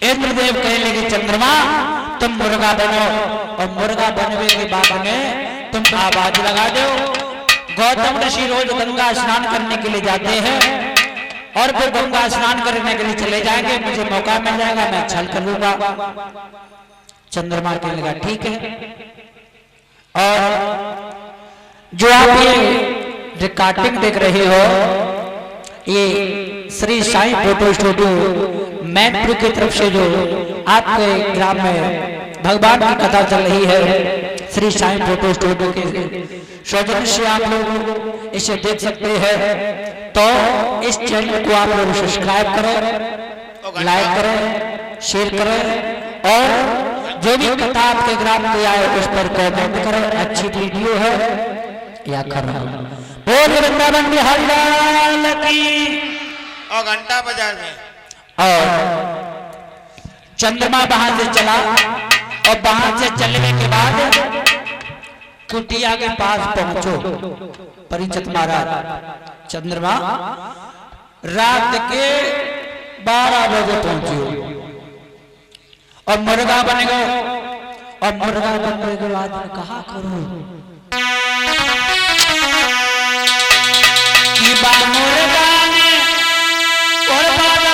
इंद्रदेव कहने लगे चंद्रमा तुम मुर्गा बनो और मुर्गा बनने के बाद में तुम आवाज लगा दो। गौतम ऋषि रोज गंगा स्नान करने के लिए जाते हैं और फिर गंगा स्नान करने के लिए चले जाएंगे, मुझे मौका मिल जाएगा मैं छल कर लूंगा। चंद्रमा कहने लगा ठीक है। और जो आप ये रिकॉर्डिंग देख रहे हो ये श्री साईं फोटो स्टूडियो मैनपुर की तरफ से जो आपके ग्राम में भगवान की कथा चल रही है, श्री साईं फोटो स्टूडियो के सौजन्य से आप लोग इसे देख सकते हैं। तो इस चैनल को आप लोग सब्सक्राइब करें, लाइक करें, शेयर करें और जो भी कथा आपके ग्राम में आए उस पर कमेंट करें। अच्छी वीडियो है या खराब। बोल वृंदावन बिहारी लाल की। और घंटा बाजार में और चंद्रमा वहां से चला और वहां से चलने के बाद कुटिया के पास पहुंचो। परीक्षित महाराज चंद्रमा रात के 12 बजे पहुंचे और मुर्गा बन गए। और मुर्गा बनने के बाद कहा करो कि मुर्गा और बादल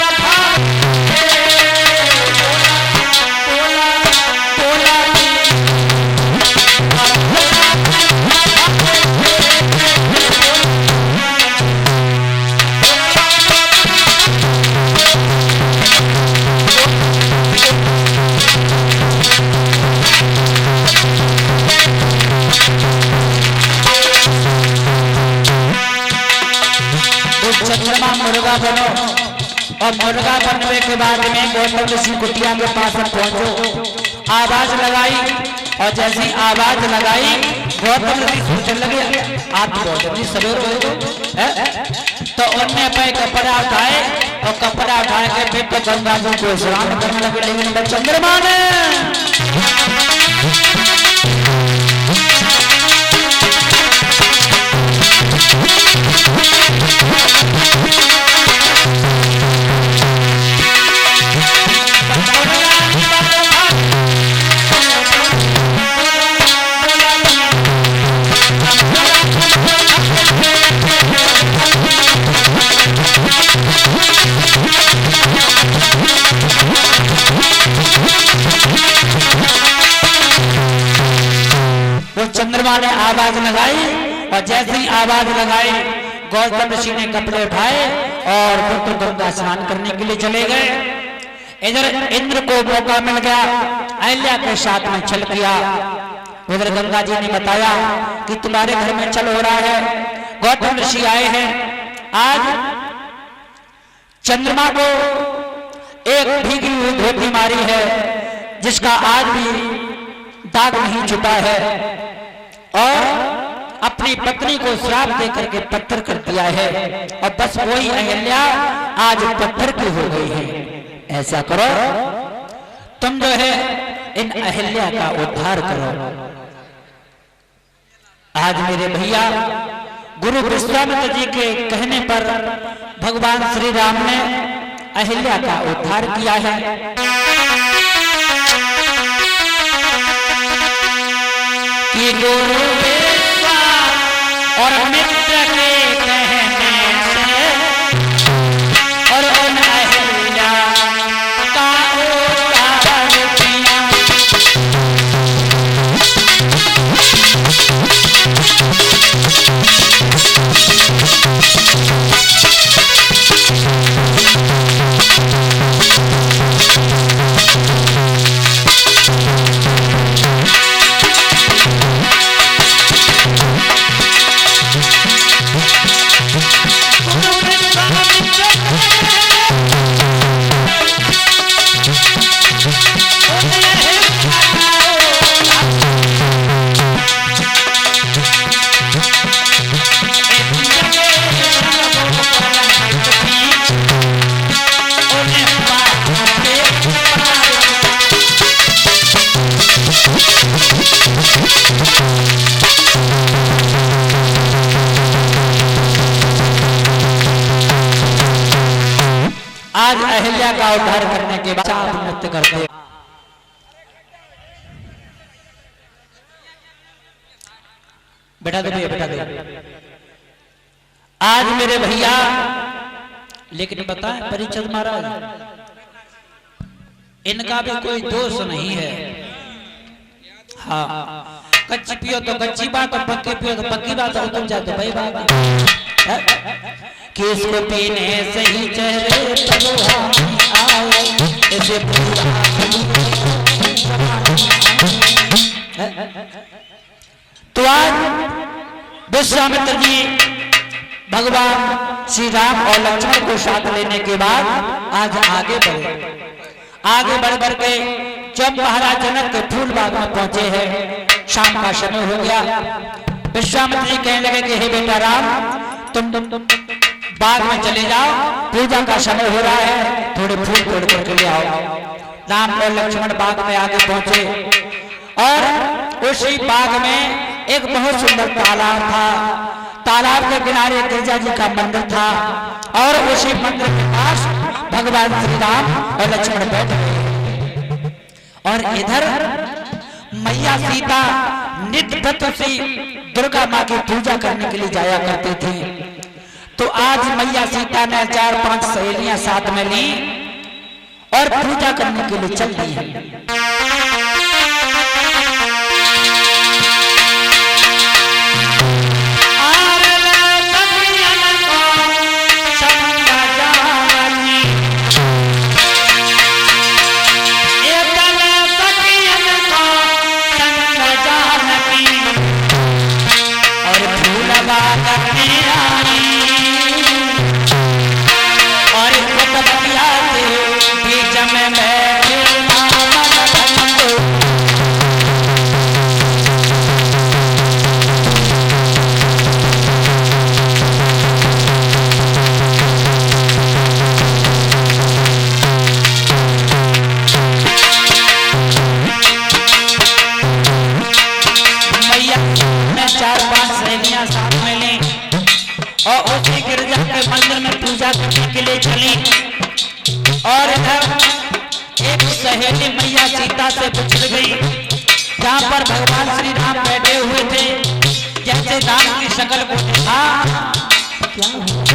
चंद्रमा मुर्गा बनो और मुर्गा बनने के बाद में गौतम ऋषि कुटिया के पास पहुंचो। आवाज लगाई और जैसी आवाज लगाई गौतम ऋषि सोचने लगे आप गौतम जी सवेरे हो तो उन्होंने अपने कपड़ा उठाए और कपड़ा उठा के फिर तो गंगा जी को स्नान करने लगे। लेकिन चंद्रमा ने चंद्रमा ने आवाज लगाई और जैसे ही आवाज लगाई गौतम ऋषि ने कपड़े उठाए और फिर तो गंगा स्नान करने के लिए चले गए। इधर इंद्र को मौका मिल गया अहल्या के साथ में छल किया। उधर गंगा जी ने बताया कि तुम्हारे घर में छल हो रहा है, गौतम ऋषि आए हैं। आज चंद्रमा को एक भीगी हुई धोती मारी है जिसका आज भी दाग नहीं छुपा है और अपनी पत्नी को श्राप दे करके पत्थर कर दिया है और बस वही अहल्या आज पत्थर की हो गई है। ऐसा करो तुम जो है इन अहल्या का उद्धार करो। आज मेरे भैया गुरु विश्वामित्र जी के कहने पर भगवान श्री राम ने अहल्या का उद्धार किया है। कि गुरु और मित्र के कहने से और उन अहल्या का उद्धार किया। आज अहिल्या का उद्धार करने के बाद आप नृत्य करते। बैठा दे भैया, बैठा दे। आज मेरे भैया, लेकिन बताएं परीक्षित महाराज, इनका भी कोई दोष नहीं है। हाँ, कच्ची पियो तो कच्ची बात, और पक्की पियो तो पक्की बात, और तुम जाते भाई बात किसको पीने से ही चेहरे आए ऐसे तो आज विश्वामित्र जी भगवान श्री राम और लक्ष्मण को साथ लेने के बाद आज आगे बढ़े। आगे बढ़ करके जब महाराज जनक के फूल बाग में पहुंचे हैं, शाम का समय हो गया। विश्वामित्र जी कहने लगे कि हे बेटा राम, तुम बाग में चले जाओ, पूजा का समय हो रहा है, थोड़े फूल तोड़ करके ले आओ। राम और लक्ष्मण बाग में आगे पहुंचे और उसी बाग में एक बहुत सुंदर तालाब था। तालाब के किनारे गिरजा जी का मंदिर था और उसी मंदिर के पास भगवान श्री राम और लक्ष्मण बैठे और इधर मैया सीता नित्य व्रत से दुर्गा माँ की पूजा करने के लिए जाया करते थे। तो आज मैया सीता ने 4-5 सहेलियां साथ में ली और पूजा करने के लिए चल दी है। मंदिर में पूजा करने के लिए चली और इधर एक सहेली मैया सीता से बिछड़ गई, जहाँ पर भगवान श्री राम बैठे हुए थे। जैसे राम की शक्ल को देखा, क्या हुआ?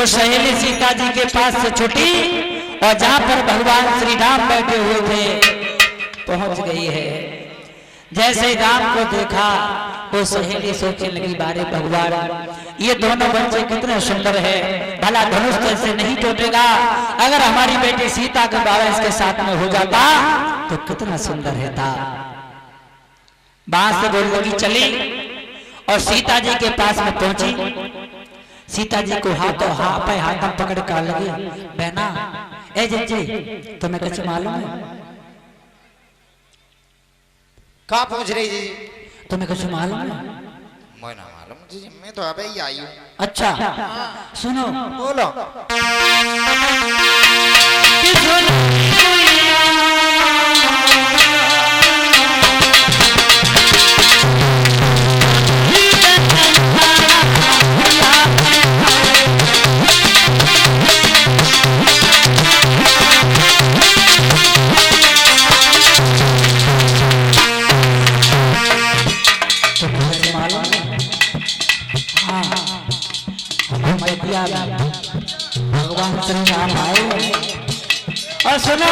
सहेली सीता जी के पास से छुटी और जहां पर भगवान श्री राम बैठे हुए थे पहुंच गई है। जैसे राम को देखा वो सहेली सोचने लगी, बारे भगवान, ये दोनों बच्चे कितने सुंदर है, भला धनुष से नहीं टूटेगा। अगर हमारी बेटी सीता का बाबा इसके साथ में हो जाता तो कितना सुंदर रहता। वहां से बोल लगी चली और सीता जी के पास में पहुंची। सीता जी को हाथों हाथ पकड़ कर लगी, बहना ए जी तुम्हें कुछ मालूम है? कहाँ पहुंच रही जी? तुम्हें कुछ मालूम है? मैं ना मालूम जी, मैं तो अबे ही आई हूँ। अच्छा सुनो, बोलो। श्री राम आए। और सुनो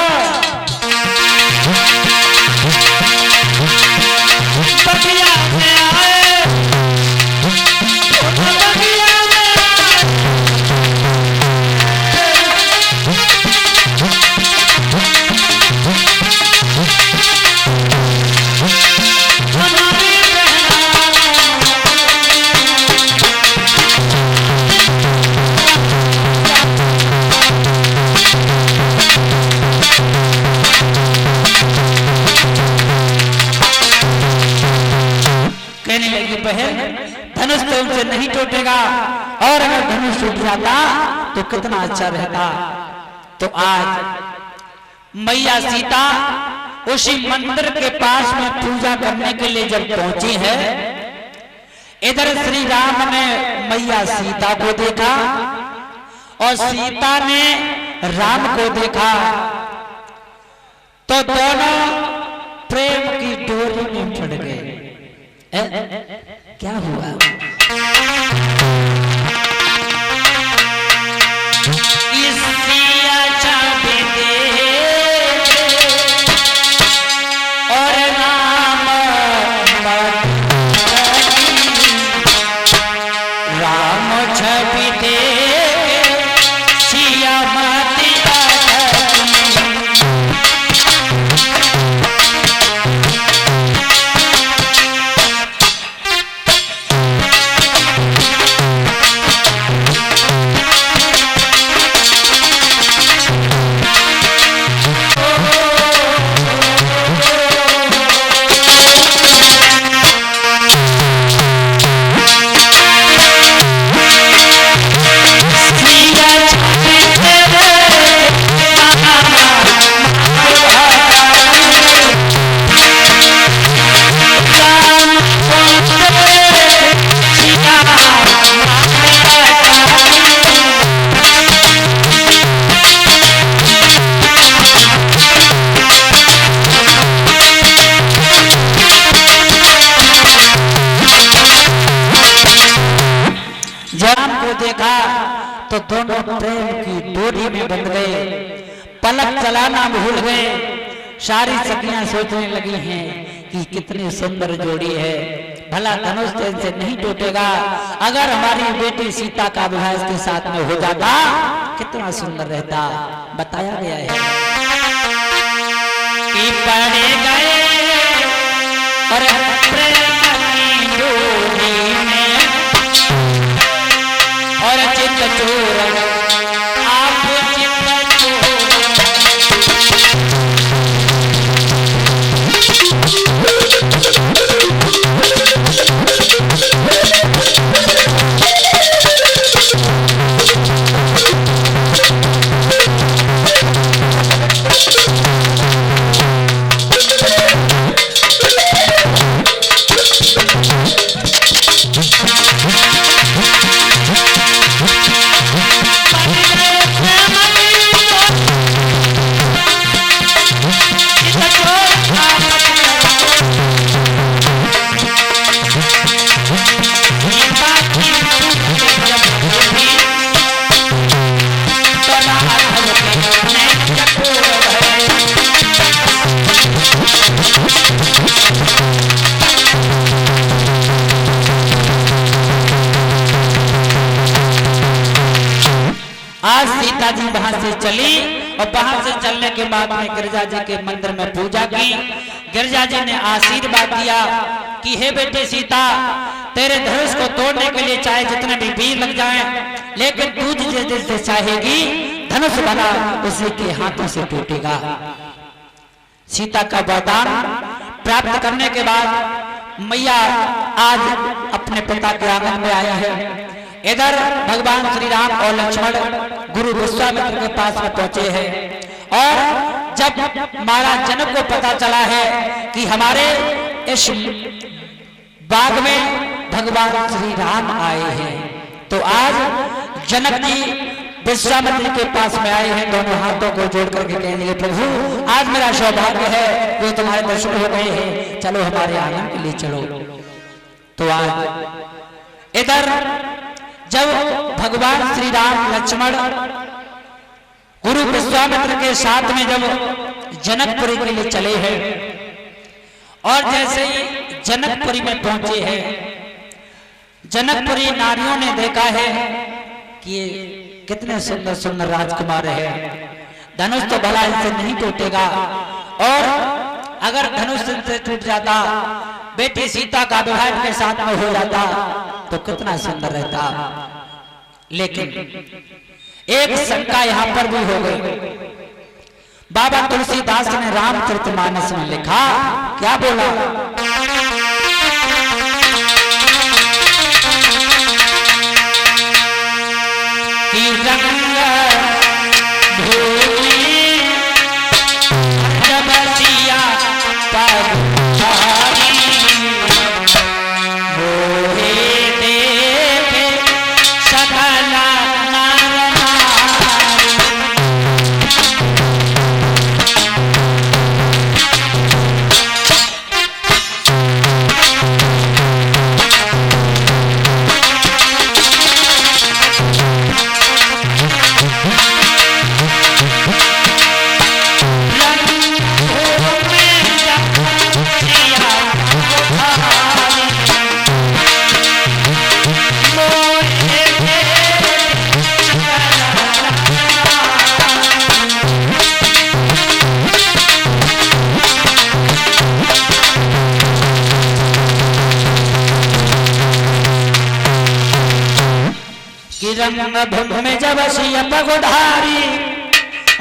बगिया में आए, बगिया में कहने लगी बहन धनुष तो उनसे नहीं टूटेगा, और अगर धनुष टूट जाता तो कितना अच्छा रहता। तो आज मैया सीता उसी मंदिर के पास में पूजा करने के लिए जब पहुंची है, इधर श्री राम ने मैया सीता को देखा और सीता ने राम को देखा, तो दोनों प्रेम की डोरी में पड़ गए। क्या हुआ? और राम छवि दे सिया माती देखा तो दोनों प्रेम की डोरी में बंध गए, पलक चलाना भूल गए। सारी सखियां सोचने लगी हैं कि कितनी सुंदर जोड़ी है, भला धनुष से नहीं टूटेगा। अगर हमारी बेटी सीता का विवाह इसके साथ में हो जाता कितना सुंदर रहता। बताया गया है कि पड़े गए और प्रेम की डोरी में और चित्त चोर आप चित्त आज सीता जी वहां से चली और वहां से चलने के बाद में गिरजा जी के मंदिर में पूजा की। गिरजा जी ने आशीर्वाद दिया कि हे बेटे सीता, तेरे धनुष को तोड़ने के लिए चाहे जितने भी वीर लग जाएं, लेकिन तू जिसे चाहेगी धनुष वाला उसी के हाथों से टूटेगा। सीता का वरदान प्राप्त करने के बाद मैया आज अपने पिता के आंगन में आया है। इधर भगवान श्री राम और लक्ष्मण गुरु विश्वामित्र के पास में पहुंचे हैं, और जब महाराज जनक को पता चला है कि हमारे इस बाग में भगवान श्री राम आए हैं, तो आज जनक जी विश्वामित्र के पास में आए हैं। दोनों हाथों को जोड़ करके कहने लगे, प्रभु आज मेरा सौभाग्य है जो तुम्हारे दर्शन हो गए हैं, चलो हमारे आंगन के लिए चलो। तो आज इधर जब भगवान श्री राम लक्ष्मण गुरु विश्वामित्र के साथ में जब जनकपुरी के लिए चले हैं और जैसे ही जनकपुरी में पहुंचे हैं, जनकपुरी नारियों ने देखा है कि ये कितने सुंदर सुंदर राजकुमार है, धनुष तो भला इनसे नहीं टूटेगा, और अगर धनुष से टूट जाता, बेटी सीता का विवाह के साथ में हो जाता तो कितना सुंदर रहता। लेकिन एक शंका यहां पर भी हो गई। बाबा तुलसीदास ने रामचरितमानस में लिखा, क्या बोला? कि रंग रंग में जब सिया पगुधारी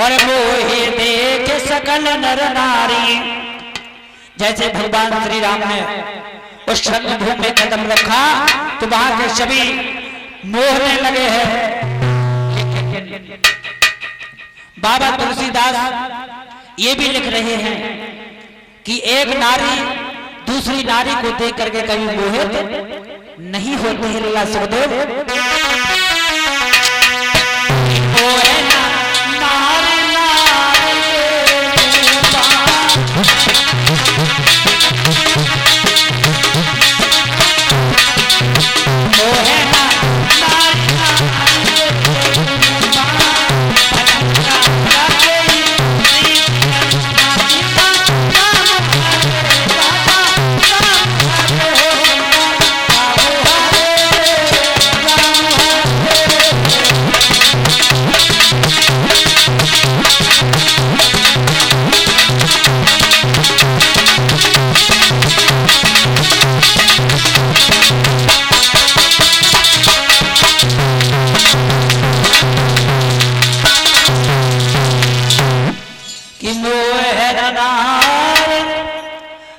और मोहे देख सकल नर नारी। जैसे भगवान श्री राम ने उस रणभूमि में कदम रखा तो वहां के सभी मोहने लगे हैं। बाबा तुलसीदास ये भी लिख रहे हैं कि एक नारी दूसरी नारी को देख करके कभी मोहित नहीं होती है। लीला सुखदेव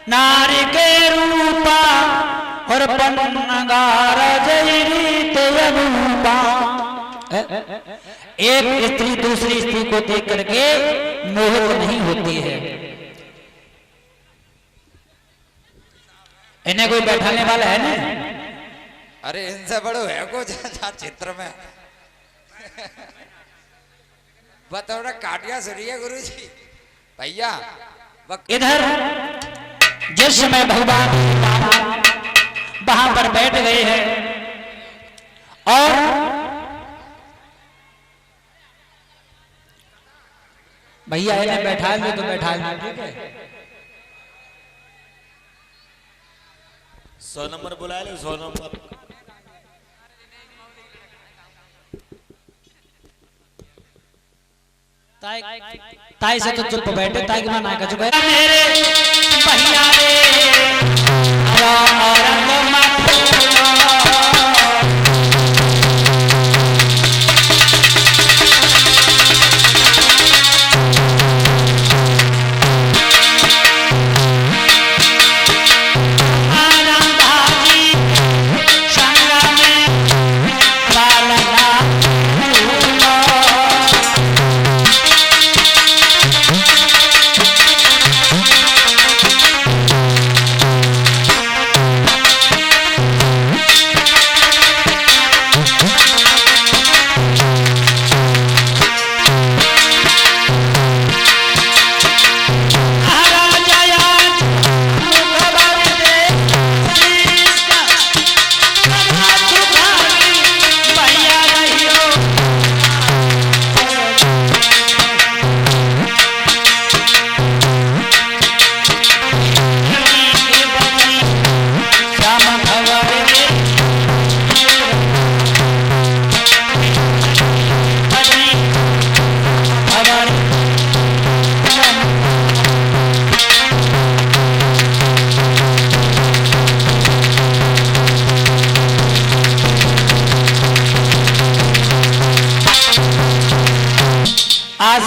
नारी के रूपा और पन्नगार जयरीत रूपा। एक स्त्री दूसरी स्त्री को देख करके मोहित नहीं होती है। इन्हें कोई बैठाने वाला है ना? अरे इनसे बड़ो है को चित्र में बताओ ना, काटिया सुनिए गुरु जी भैया। इधर जिस समय भगवान वहां पर बैठ गए हैं और भैया इन्हें बैठा लो तो बैठा लो, ठीक है? 100 नंबर बुला लो, 100 नंबर। ताई से तो चुप बैठे, ताई के ना का चुप है मेरे भैया रे और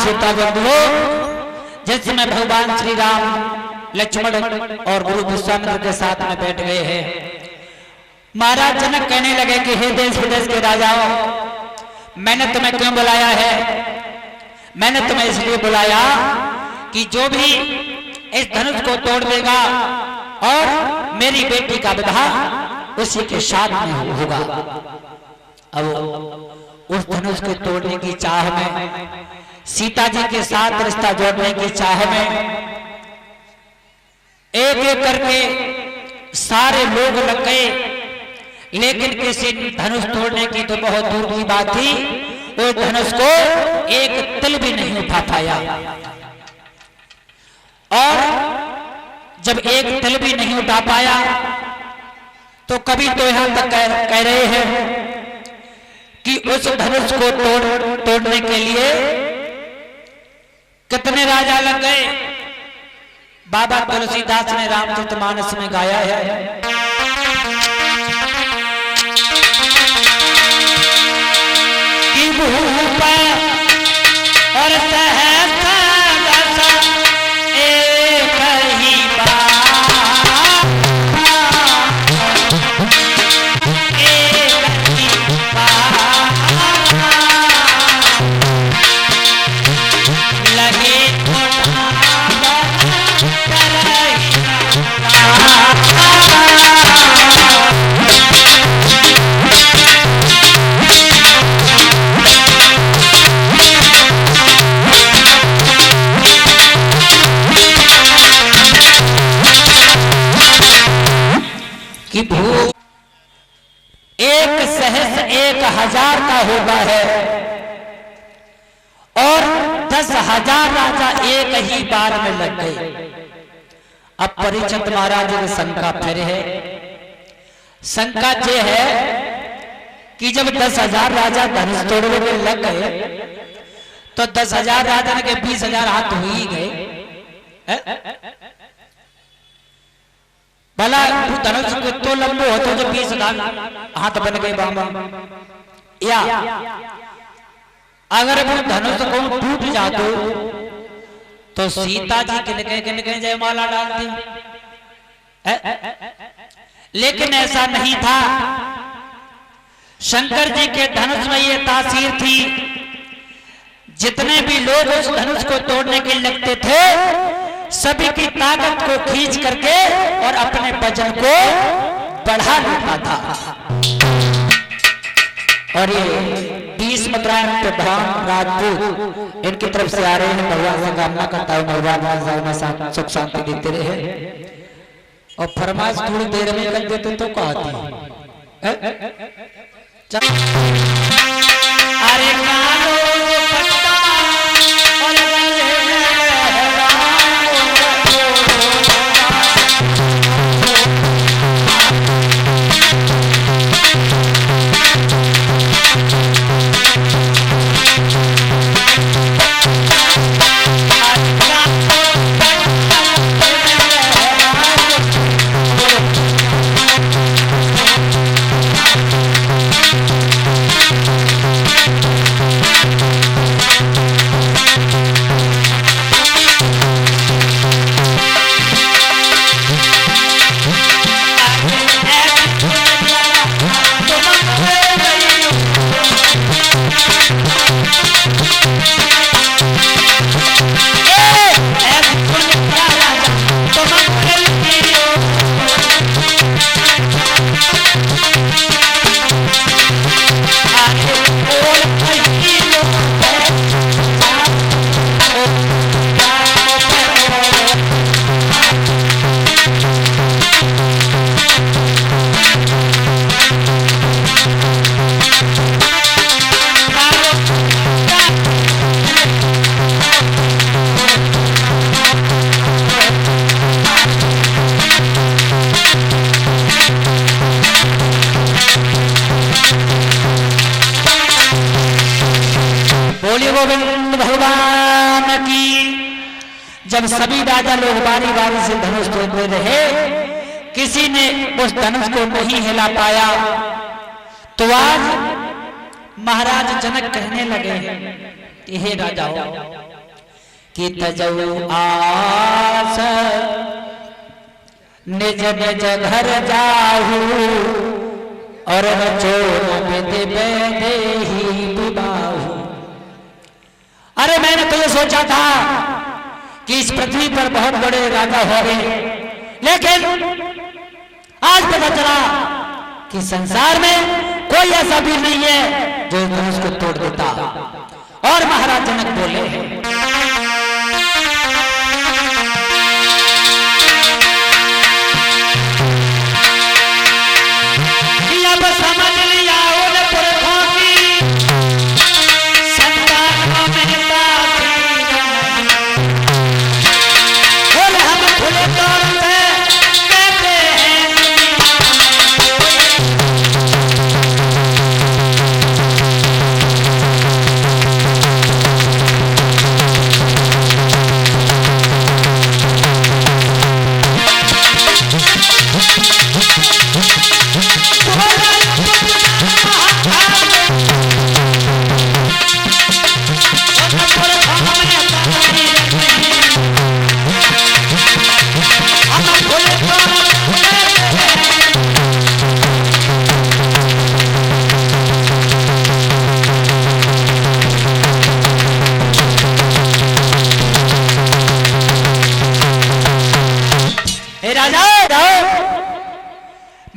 श्रोता बंधुओं, जिस समय भगवान श्री राम लक्ष्मण और गुरु विश्वामित्र के साथ में बैठ गए हैं, महाराज जनक कहने लगे कि हे देश विदेश के राजाओं, मैंने तुम्हें क्यों बुलाया है? मैंने तुम्हें इसलिए बुलाया कि जो भी इस धनुष को तोड़ देगा और मेरी बेटी का विवाह उसी के साथ में होगा। अब उस धनुष को तोड़ने की चाह में, सीता जी के साथ रिश्ता जोड़ने की चाह में एक एक करके सारे लोग लग गए, लेकिन किसी धनुष तोड़ने की तो बहुत दूर की बात थी, उस धनुष को एक तिल भी नहीं उठा पाया। और जब एक तिल भी नहीं उठा पाया तो कभी तो यहां तक कह रहे हैं कि उस धनुष को तोड़ने के लिए कितने राजा लग गए। बाबा तुलसीदास ने रामचरितमानस में गाया है, कि भूप और सहस्र दस एक ही बार, एक ही बार लगे कि भूप एक सहस्र 1000 का होगा है और 10,000 राजा एक ही बार में लग गए। अब परीक्षित महाराज की शंका फिर है। शंका ये है कि जब 10,000 राजा धनुष तोड़ने में लग गए तो 10,000 राजा के 20,000 हाथ हो ही गए। भला धनुष तो लंबे होते जो 20,000 हाथ बन गए बाबा, या अगर वो धनुष को टूट जाते तो सीता जी किनके जयमाला डालती, लेकिन ऐसा नहीं था। शंकर जी के धनुष में ये तासीर थी, जितने भी लोग उस धनुष को तोड़ने के लिए लगते थे सभी की ताकत को खींच करके और अपने वजन को बढ़ा लेता था। और ये 20 मुद्राएं प्रधान राजपूत इनकी तरफ से आ रहे हैं। भगवान से कामना करता हूँ भगवान सुख शांति देते रहे और फरमाइश थोड़ी देर में कर देते तो कहती अरे गोविंद भगवान की। जब सभी राजा लोग बारी बारी से धनुष तोड़ते रहे, किसी ने उस धनुष को नहीं हिला पाया, तो आज महाराज जनक कहने लगे कि हे राजाओं, कि तजऊ आस निज निज घर जाहू और रचो बेदे बेदे ही विबाहू। अरे मैंने तो ये सोचा था कि इस पृथ्वी पर बहुत बड़े राजा होंगे, लेकिन आज पता चला कि संसार में कोई ऐसा भी नहीं है जो धनुष को तोड़ देता। और महाराज जनक बोले कि अब समझ लिया उन पुरखों की संतानों में बोले हम खुले तौर से कहते हैं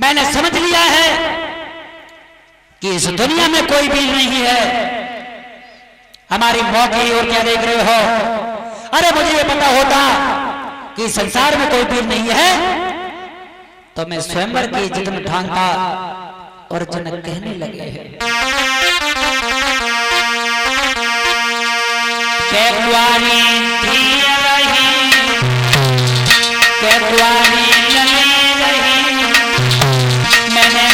मैंने समझ लिया है कि इस दुनिया में कोई भी नहीं है। हमारी मौत की ओर क्या देख रहे हो? अरे मुझे ये पता होता कि संसार में कोई भी नहीं है तो मैं स्वयंवर की इज्जत में ठानता। और जनक कहने लगे हैं मैंने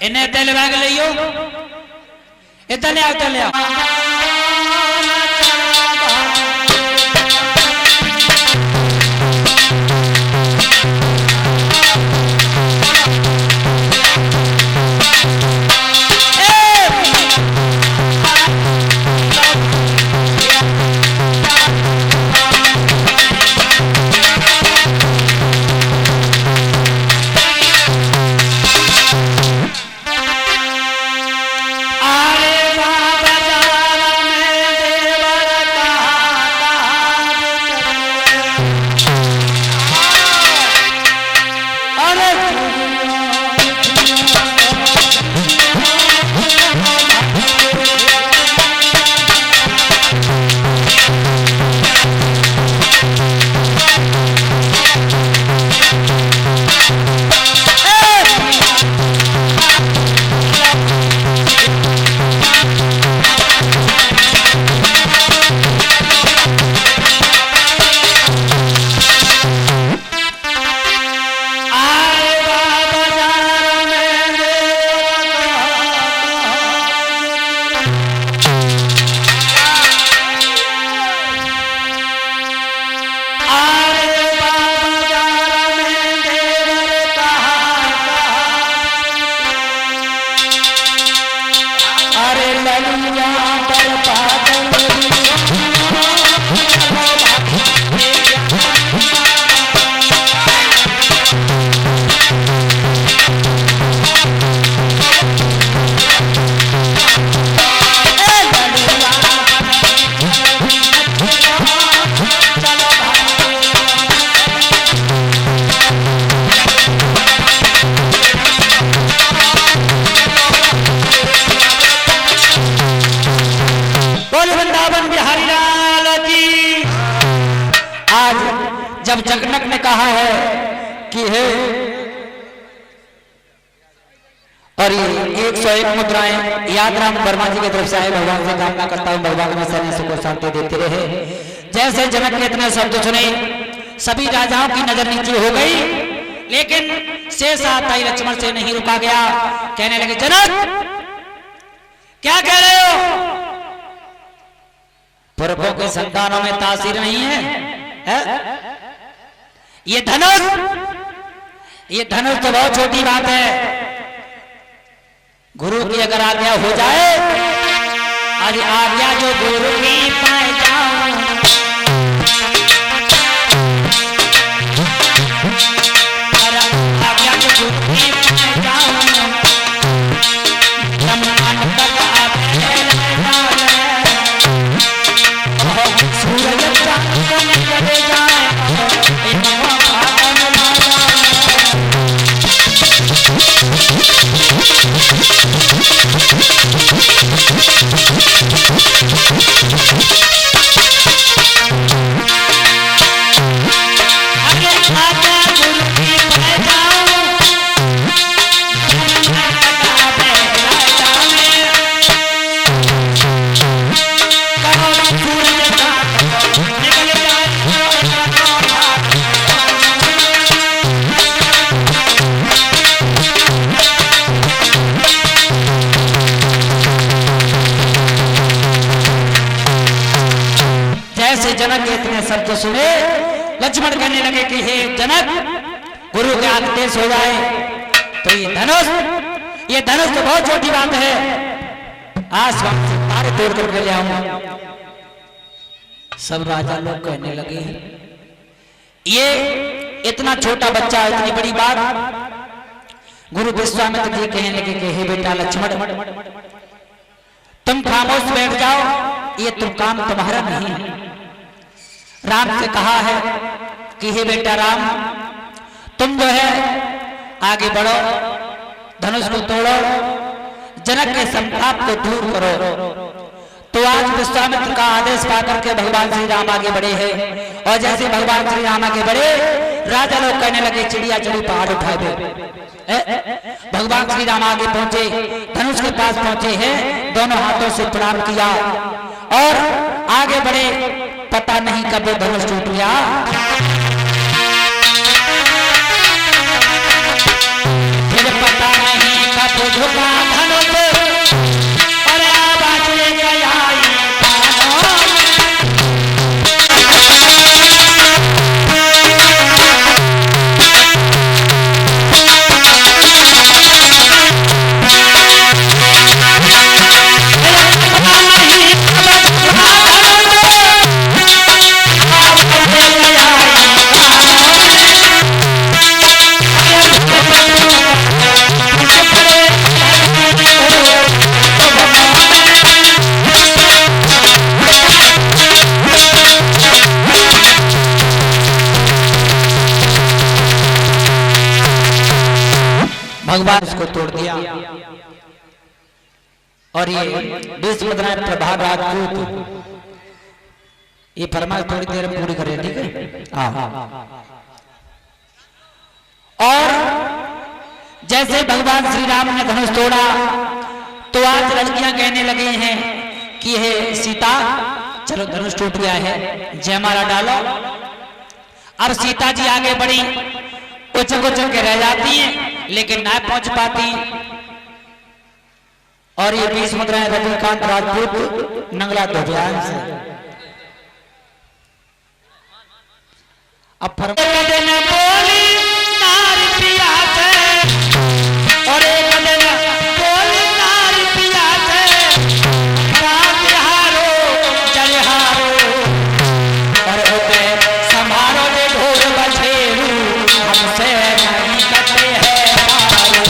इन्हें तेल बैग लियो इतने आते ले कहा है कि है, और ये 101 मुद्राएं याद राम वर्मा जी की तरफ से आए। भगवान से कामना करता हूँ भगवान में सदैव सुख और शांति देते रहे। जैसे जनक ने इतने शब्द सुने, सभी राजाओं की नजर नीचे हो गई, लेकिन शेष आताई लक्ष्मण से नहीं रुका गया। कहने लगे, जनक क्या कह रहे हो? पुरखों के संतानों में तासीर नहीं है? ये धनुष तो बहुत छोटी बात है। गुरु की अगर आज्ञा हो जाए, आज आज्ञा जो गुरु की पाए जाऊं, आज्ञा जो गुरु की पाए जाऊं, ब्रह्मांड तक आते सूरज चांद चले जाए, जनक के इतने शब्द सुने, लक्ष्मण कहने लगे कि हे जनक, गुरु के आदेश हो जाए तो ये धनुष तो बहुत छोटी बात है, आसमान से तारे तोड़ करके ले आऊंगा। सब राजा लोग कहने लगे, ये इतना छोटा बच्चा, इतनी बड़ी बात। गुरु विश्वामित्र जी कहने लगे कि हे बेटा लक्ष्मण, तुम खामोश बैठ जाओ, ये तुम काम तुम्हारा नहीं है। राम से कहा है कि हे बेटा राम, तुम जो है आगे बढ़ो, धनुष को तोड़ो, जनक के संताप को दूर करो। तो आज विश्वामित्र का आदेश पाकर के भगवान श्री राम आगे बढ़े हैं, और जैसे भगवान श्री राम आगे बढ़े, राजा लोग कहने लगे चिड़िया चढ़ी पहाड़ उठाए दे। भगवान श्री राम आगे पहुंचे, धनुष के पास पहुंचे हैं, दोनों हाथों से प्रणाम किया और आगे बढ़े। पता नहीं कब वो धनुष टूट गया, फिर पता नहीं कब झुका धनुष, और आवाज लेके आई भगवान उसको तोड़ दिया। और ये 20 मुद्राएं प्रभाव राजपूत, ये फरमाइश थोड़ी देर में पूरी करें, ठीक है? हाँ। और जैसे भगवान श्री राम ने धनुष तोड़ा, तो आज लड़कियां कहने लगी हैं कि हे सीता, चलो धनुष टूट गया है, जयमाला डालो। अब सीता जी आगे बढ़ी, उछल उछल के रह जाती हैं, लेकिन ना पहुंच पाती। और ये 20 मुद्राएं रजनीकांत राजपूत नंगला ध्वजान से। अब बोली नारी पिया थे, और एक दिन बोली नारी पिया थे, रात हारो जल हारो, और होते समारो जे ढोल बछेरू, हमसे नहीं करते हैं पारो।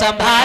संभाल